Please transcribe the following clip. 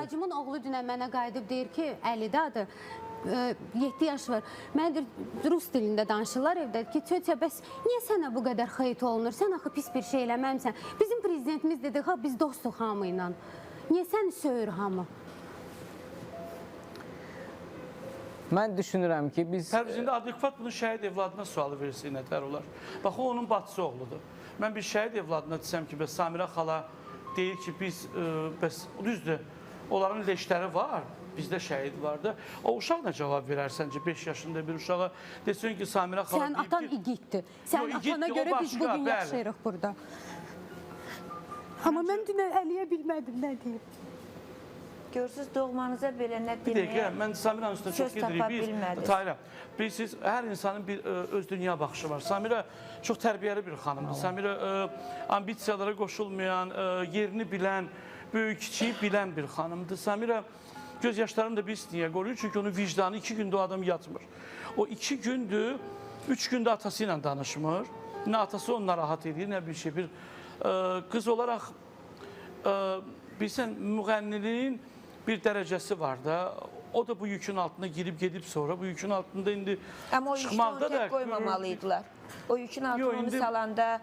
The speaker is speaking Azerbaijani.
Bacımın oğlu dünən mənə qayıdıb deyir ki, 50-də adı, 7 yaş var. Mən rus dilində danışırlar evdə ki, tətya, bəs niyə sənə bu qədər xeyt olunur? Sən axı pis bir şey eləməmsən. Bizim prezidentimiz dedi, ha, biz dostuq hamı ilə. Niyə səni söyür hamı? Mən düşünürəm ki, biz... Tərcində adekvat bunu şəhid evladına sualı versin, nətər olar? Bax, o onun bacısı oğludur. Mən bir şəhid evladına desəm ki, bəs Samirə xala deyir ki, biz, bəs düzdür, onların leşləri var, bizdə şəhid vardı. O uşaq nə cavab verər səncə 5 yaşında bir uşağa? Desin ki, Samirə xala Sən atan igiddir. Sən atana görə biz bugün yaşayırıq burada. Amma mən dünən əliyə bilmədim, nə deyim? Görürsünüz, doğmanıza belə nə Bir dəqiqə, deməyə mən Samirənin üstündə çox gedirik. Tahirə, bilirsiniz, hər insanın bir öz dünya baxışı var. Samirə çox tərbiyəli bir xanımdır. Samirə ambisiyalara qoşulmayan, yerini bilən, böyük-kiçiyi bilən bir xanımdır. Samirə göz yaşlarını da biz niyə qoruyur? Çünki onun vicdanı 2 gündə o adam yatmır. O 2 gündür, 3 gündə atası ilə danışmır. Nə atası onu narahat edir, nə bir şey. Bir qız olaraq, bilsən, müğənniliyin bir dərəcəsi var da, o da bu yükün altına girib gedib sonra, bu yükün altında indi Amma o yükdə onu tək qoymamalıydılar. O yükün altına onu salanda...